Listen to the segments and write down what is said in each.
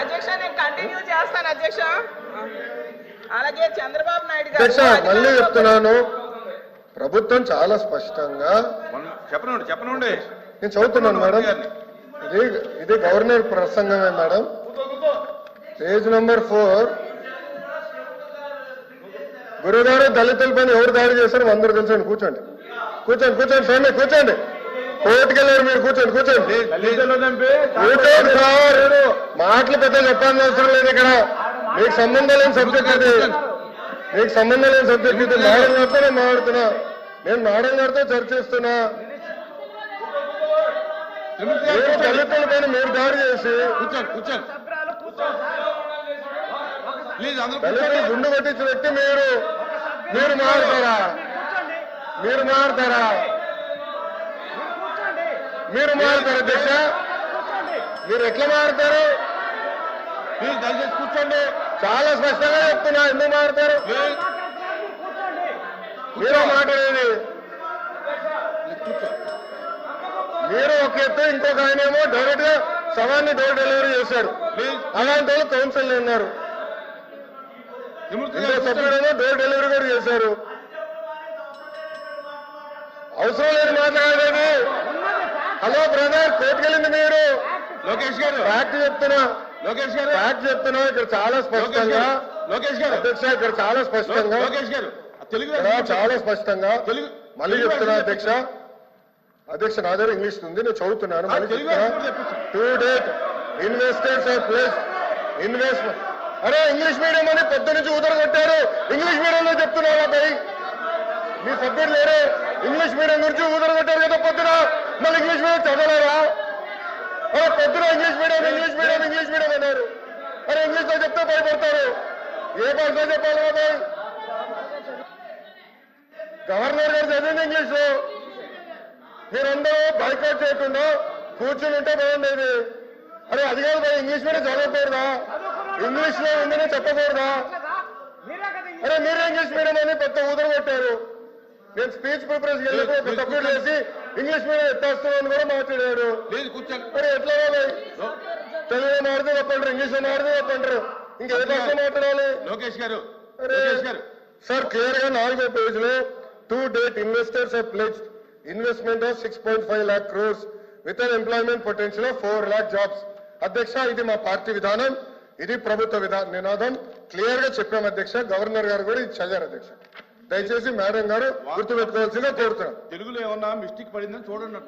అధ్యక్ష నేను కంటిన్యూ చేస్తాను అధ్యక్ష. అలాగే చంద్రబాబు నాయుడు అధ్యక్ష మళ్ళీ చెప్తున్నాను, ప్రభుత్వం చాలా స్పష్టంగా చెప్పనండి నేను చదువుతున్నాను మేడం, ఇది గవర్నర్ ప్రసంగమే మేడం, పేజ్ నంబర్ 4. గురుగారు దళితులపైన ఎవరు దాడి చేశారు అందరూ తెలుసండి. కూర్చోండి కూర్చోండి కూర్చోండి స్వామి కూర్చోండి. కోర్టుకెళ్ళారు మీరు, కూర్చోండి కూర్చోండి కూర్చోండి సార్. మాటలు పెద్ద చెప్పాల్సిన అవసరం లేదు ఇక్కడ. మీకు సంబంధం లేని సబ్జెక్ట్ ఇది, మీకు సంబంధం లేని సబ్జెక్ట్ ఇది. మేడం గారితో నేను మాట్లాడుతున్నా, నేను మేడం గారితో చర్చిస్తున్నా. మీరు దళితుల పైన మీరు దాడి చేసి దళితులు గుండు కొట్టించిన వ్యక్తి మీరు, మీరు మారుతారా? మీరు మారుతారా? మీరు మారుతారు అధ్యక్ష? మీరు ఎట్లా మారుతారు? మీరు దయచేసి కూర్చోండి. చాలా స్పష్టంగా చెప్తున్నా, ఎందుకు మారుతారు? మీరే మాట్లాడేది. మీరు ఒక ఎత్తు, ఇంకొక ఆయనేమో డైరెక్ట్ గా సవాన్ని డోర్ డెలివరీ చేశారు. అలాంటి వాళ్ళు కౌన్సిల్ ఉన్నారు. సభ్యుడేమో డోర్ డెలివరీ కూడా చేశారు. అవసరం లేదు మాట్లాడేది. హలో బ్రదర్, కోర్టుకెళ్ళింది మీరు. లోకేష్ గారు ఫ్యాక్ట్ చెప్తున్నా, లోకేష్ గారు ఫ్యాక్ట్ చెప్తున్నా. ఇక్కడ చాలా స్పష్టంగా లోకేష్ గారు అధ్యక్ష, ఇక్కడ చాలా స్పష్టంగా లోకేష్ గారు తెలుగు చాలా స్పష్టంగా తెలుగు మళ్ళీ చెప్తున్నా అధ్యక్ష. అధ్యక్ష నా దగ్గర ఇంగ్లీష్ ఉంది, నేను చదువుతున్నాను. మళ్ళీ చెప్తున్నా. To date investors of place investment. అరే ఇంగ్లీష్ మీడియం అని పొద్దు నుంచి ఊదరగొట్టారు. ఇంగ్లీష్ మీడియంలో చెప్తున్నారా పై మీ సబ్జెక్ట్ లేరు? ఇంగ్లీష్ మీడియం గురించి ఊదరగొట్టారు కదా పొద్దున, మళ్ళీ ఇంగ్లీష్ మీడియం చదవలేరా? అరే పొద్దున English medium English medium English medium అన్నారు. అరే ఇంగ్లీష్ లో చెప్తే భయపడతారు. ఏ భాషలో చెప్పాలి బాబాయ్? గవర్నర్ గారు చదివింది ఇంగ్లీష్ లో. మీరందరూ బైకాట్ చేయకుండా కూర్చుని ఉంటే బాగుండేది. అరే అది కాదు బాయ్, ఇంగ్లీష్ మీడియం చదవకూడదా? ఇంగ్లీష్ లో ఉందని చెప్పకూడదా? అరే మీరే ఇంగ్లీష్ మీడియం అని పెద్ద ఊదర కొట్టారు. నేను స్పీచ్ ప్రిపరేషన్ వెళ్ళినప్పుడు సబ్జెక్ట్ చేసి ఇంగ్లీష్ మీడియం ఎత్తేస్తున్నాను కూడా మాట్లాడారు. మరి ఎట్లా బాయ్? తెలుగులో మాడితే తప్పంటారు, ఇంగ్లీష్ లో మాడితే తప్పంటారు, ఇంకే భాష మాట్లాడాలి? లోకేష్ గారు సార్ క్లియర్ గా 4వ పేజ్ లో to date investors of pledge investment of 6.5 lakh crores with an employment potential of 4 lakh jobs. అధ్యక్ష ఇది మా పార్టీ విధానం, ఇది ప్రభుత్వ నినాదం. క్లియర్ గా చెప్పాం అధ్యక్ష. గవర్నర్ గారు కూడా ఇది చదివారు అధ్యక్ష. దయచేసి మేడం గారు గుర్తుపెట్టుకోవాల్సిందిగా కోరుతున్నాం. తెలుగులో ఏమన్నా మిస్టేక్ పడిందని చూడండి.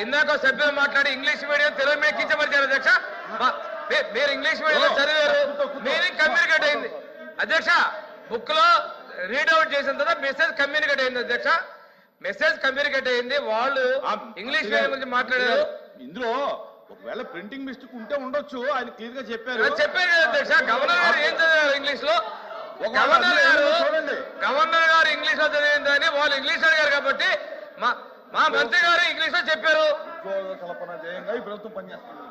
ఇందాక సభ్యులు మాట్లాడి ఇంగ్లీష్ మీడియం తెలుగు మీద కించపరిచారు అధ్యక్ష. మీరు ఇంగ్లీష్ మీడియంలో చదివారు, మీనింగ్ కమ్యూనికేట్ అయింది అధ్యక్ష. బుక్ లో రీడౌట్ చేసిన తర్వాత మెసేజ్ కమ్యూనికేట్ అయింది అధ్యక్ష. మెసేజ్ కమ్యూనికేట్ అయింది. వాళ్ళు ఇంగ్లీష్ మీడియం గురించి మాట్లాడారు. ఇందులో ఒకవేళ ప్రింటింగ్ మిస్టేక్ ఉంటే ఉండొచ్చు, ఆయన క్లియర్ గా చెప్పారు. చెప్పారు కదా అధ్యక్ష. గవర్నర్ గారు ఏం చదివారు ఇంగ్లీష్ లో? గవర్నర్ గారు ఇంగ్లీష్ లో చదివిందని వాళ్ళు ఇంగ్లీష్ అడిగారు కాబట్టి మా మంత్రి గారు ఇంగ్లీష్ లో చెప్పారు. కల్పన జయంగా ఈ ప్రభుత్వం పనిచేస్తుంది.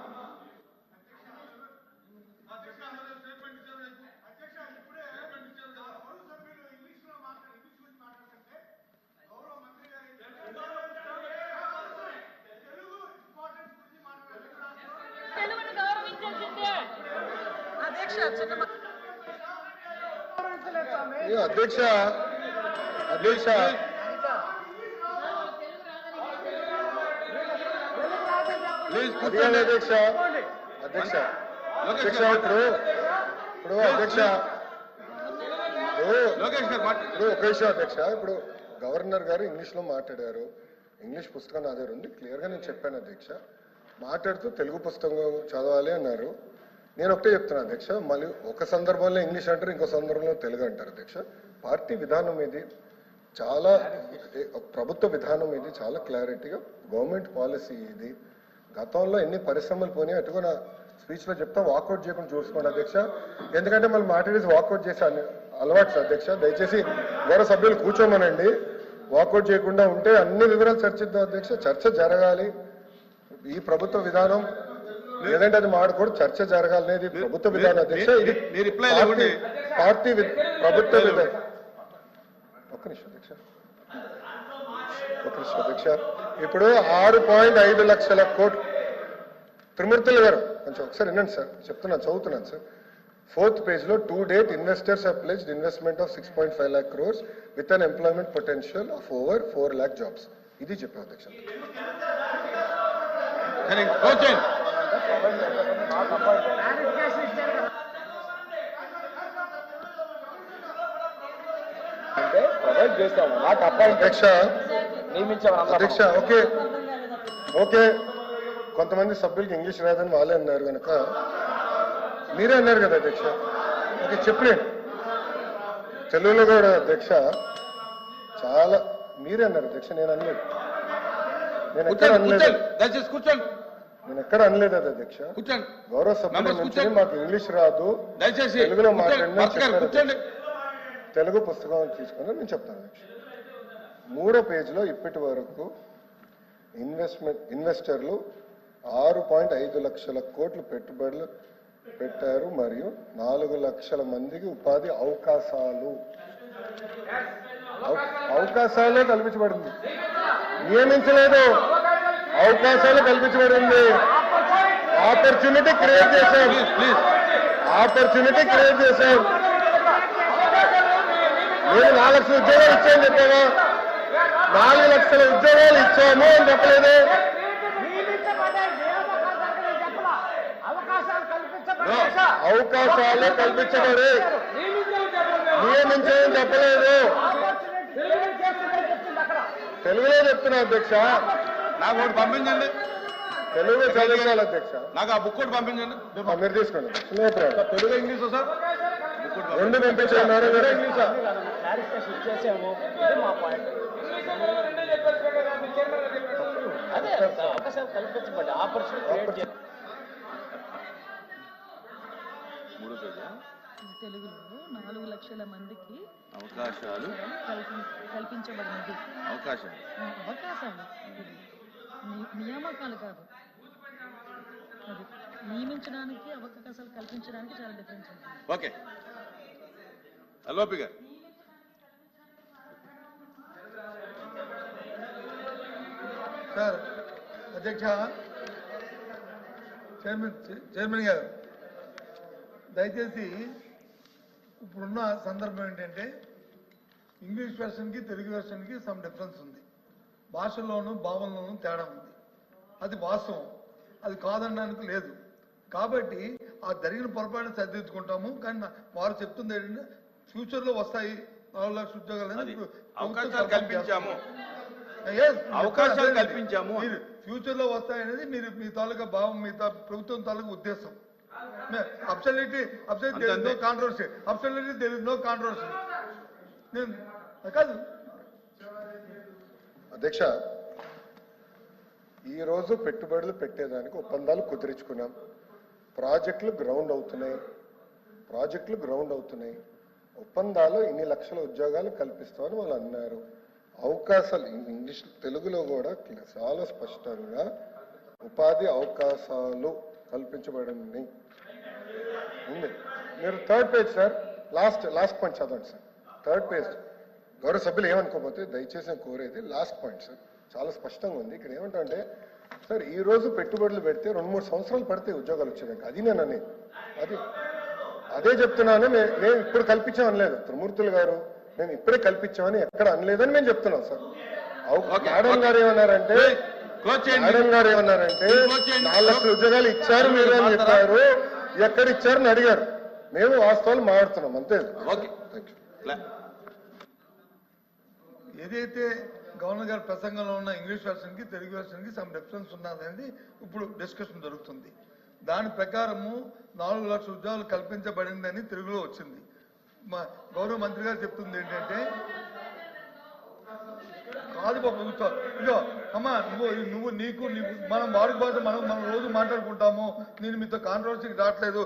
అధ్యక్ష అధ్యక్ష అధ్యక్ష అధ్యక్ష అధ్యక్ష ఇప్పుడు అధ్యక్ష ఒక విషయం అధ్యక్ష. ఇప్పుడు గవర్నర్ గారు ఇంగ్లీష్ లో మాట్లాడారు. ఇంగ్లీష్ పుస్తకం నా దగ్గర ఉంది, క్లియర్ గా నేను చెప్పాను అధ్యక్ష. మాట్లాడుతూ తెలుగు పుస్తకం చదవాలి అన్నారు. నేను ఒకటే చెప్తున్నాను అధ్యక్ష. మళ్ళీ ఒక సందర్భంలో ఇంగ్లీష్ అంటారు, ఇంకో సందర్భంలో తెలుగు అంటారు అధ్యక్ష. పార్టీ విధానం ఇది చాలా, ప్రభుత్వ విధానం ఇది చాలా క్లారిటీగా గవర్నమెంట్ పాలసీ ఇది. గతంలో ఎన్ని పరిశ్రమలు పోయినాయి అటుగా నా స్పీచ్ లో చెప్తా. వాకౌట్ చేయకుండా చూసుకోండి అధ్యక్ష. ఎందుకంటే మళ్ళీ మాట్లాడేసి వాకౌట్ చేశాను అలవాటు అధ్యక్ష. దయచేసి గౌరవ సభ్యులు కూర్చోమనండి. వాకౌట్ చేయకుండా ఉంటే అన్ని వివరాలు చర్చిద్దాం అధ్యక్ష. చర్చ జరగాలి. ఈ ప్రభుత్వ విధానం లేదంటే అది మాడకూడదు, చర్చ జరగాలనేది ప్రభుత్వ విధానం అధ్యక్ష. ఇది పార్టీ ప్రభుత్వ విధానం. ఒక్క నిమిషం అధ్యక్ష, ఒక్క నిమిషం అధ్యక్ష. ఇప్పుడు 6.5 లక్షల కోట్లు. త్రిమూర్తులు గారు కొంచెం ఒకసారి వినండి సార్, చెప్తున్నాను, చదువుతున్నాను సార్. 4th పేజ్లో to date investors have pledged investment of 6.5 lakh crores with an employment potential of over 4 lakh jobs. ఇది చెప్పారు అధ్యక్ష. అంటే ప్రొవైడ్ చేస్తాము, నాకు అపాయింట్ అధ్యక్ష నియమించాము. అధ్యక్ష ఓకే ఓకే, కొంతమంది సభ్యులకి ఇంగ్లీష్ రాదని వాళ్ళే అన్నారు కనుక మీరే అన్నారు కదా అధ్యక్ష. ఓకే చెప్పండి, తెలుగులో కూడా అధ్యక్ష చాలా మీరే అన్నారు అధ్యక్ష, నేను అనలేదు, నేను ఎక్కడ అనలేదు, దయచేసి కూర్చోండి, నేను ఎక్కడ అనలేదు అది అధ్యక్ష. కూర్చోండి. గౌరవ సభ్యుల నుంచి కూర్చోండి. మాకు ఇంగ్లీష్ రాదు, దయచేసి తెలుగులో కూర్చోండి. మాట్లాడిన తెలుగు పుస్తకం తీసుకుని నేను చెప్తాను అధ్యక్ష. 3వ పేజీలో ఇప్పటి వరకు ఇన్వెస్టర్లు 6.5 లక్షల కోట్లు పెట్టుబడులు పెట్టారు మరియు 4 లక్షల మందికి ఉపాధి అవకాశాలు కల్పించబడింది, నియమించలేదు, అవకాశాలు కల్పించబడింది. ఆపర్చునిటీ క్రియేట్ చేశాం, ఆపర్చునిటీ క్రియేట్ చేశాం. నేను 4 లక్షల ఉద్యోగాలు ఇచ్చాను చెప్పావా? 4 లక్షల ఉద్యోగాలు ఇచ్చాము అని చెప్పలేదు. అవకాశాలు కల్పించబడి నియమించని చెప్పలేదు, తెలుగులో చెప్తున్నా అధ్యక్ష. నాకు ఒకటి పంపించండి, తెలుగు చదివించాలి అధ్యక్ష. నాకు ఆ బుక్ ఒకటి పంపించండి. మీరు తీసుకోండి, తెలుగు ఇంగ్లీష్ సార్, రెండు పంపించారు మేడం గారు. క్లారిఫికేషన్ ఇచ్చేసాము, ఇది మా పాయింట్. అదే అవకాశాలు కల్పించబడ్డాయి, ఆపర్చునిటీ క్రియేట్ చేయాలి. తెలుగులో 4 లక్షల మందికి అవకాశాలు కల్పించబడినది. అవకాశాలు నియామకాలు కాదు, అది నియమించడానికి అవకాశాలు కల్పించడానికి చాలా డిఫరెన్స్ ఉంటుంది. ఓకే అలోపి గారు. సార్ అధ్యక్ష, చైర్మన్ గారు దయచేసి ఇప్పుడున్న సందర్భం ఏంటంటే ఇంగ్లీష్ వెర్షన్కి తెలుగు వెర్షన్కి సమ్ డిఫరెన్స్ ఉంది, భాషల్లోనూ భావనలోనూ తేడా ఉంది, అది వాస్తవం, అది కాదనడానికి లేదు. కాబట్టి ఆ జరిగిన పొరపాటును సరిదిద్దుకుంటాము. కానీ వారు చెప్తుంది ఏంటంటే ఫ్యూచర్లో వస్తాయి 4 లక్షల ఉద్యోగాలు, అవకాశాలు కల్పించాము, అవకాశాలు కల్పించాము. మీరు ఫ్యూచర్లో వస్తాయనేది మీరు మీ తాలూకా భావం, మీ ప్రభుత్వం తాలూకా ఉద్దేశం. Absolutely no controversy, absolutely there is no controversy. కాదు అధ్యక్ష, ఈ రోజు పెట్టుబడులు పెట్టేదానికి ఒప్పందాలు కుదిరించుకున్నాం. ప్రాజెక్టులు గ్రౌండ్ అవుతున్నాయి, ఒప్పందాలు ఇన్ని లక్షల ఉద్యోగాలు కల్పిస్తామని వాళ్ళు అన్నారు. అవకాశాలు ఇంగ్లీష్ తెలుగులో కూడా చాలా స్పష్టంగా ఉపాధి అవకాశాలు కల్పించబడింది ఉంది. మీరు 3rd page sir, last point చదవండి సార్. 3rd page. గౌరవ సభ్యులు ఏమనుకోకపోతే దయచేసి నేను కోరేది లాస్ట్ పాయింట్ సార్, చాలా స్పష్టంగా ఉంది. ఇక్కడ ఏమంటే సార్, ఈ రోజు పెట్టుబడులు పెడితే 2-3 సంవత్సరాలు పడతాయి ఉద్యోగాలు వచ్చేదానికి, అది నేను అనేది, అదే చెప్తున్నాను. మేము ఇప్పుడు కల్పించాం అనలేదు త్రిమూర్తులు గారు, మేము ఇప్పుడే కల్పించామని ఎక్కడ అనలేదని మేము చెప్తున్నాం సార్. మేడం గారు ఏమన్నారంటే 4 లక్షల ఉద్యోగాలు ఇచ్చారు మీరు అని చెప్పారు, ఎక్కడ ఇచ్చారని అడిగారు. మేము వాస్తవాలు మాట్లాడుతున్నాం అంతే. ఏదైతే గవర్నర్ గారి ప్రసంగంలో ఉన్న ఇంగ్లీష్ వెర్షన్కి తెలుగు వెర్షన్కి సమ్ డిఫరెన్స్ ఉన్నదనేది ఇప్పుడు డిస్కషన్ జరుగుతుంది. దాని ప్రకారము 4 లక్షల ఉద్యోగాలు కల్పించబడిందని తెలుగులో వచ్చింది. మా గౌరవ మంత్రి గారు చెప్తుంది ఏంటంటే, కాదు బాబు ఇదో అమ్మా నువ్వు నీకు మనం వాడుక భాష మనం రోజు మాట్లాడుకుంటాము, నేను మీతో కాంట్రవర్సీకి రావట్లేదు.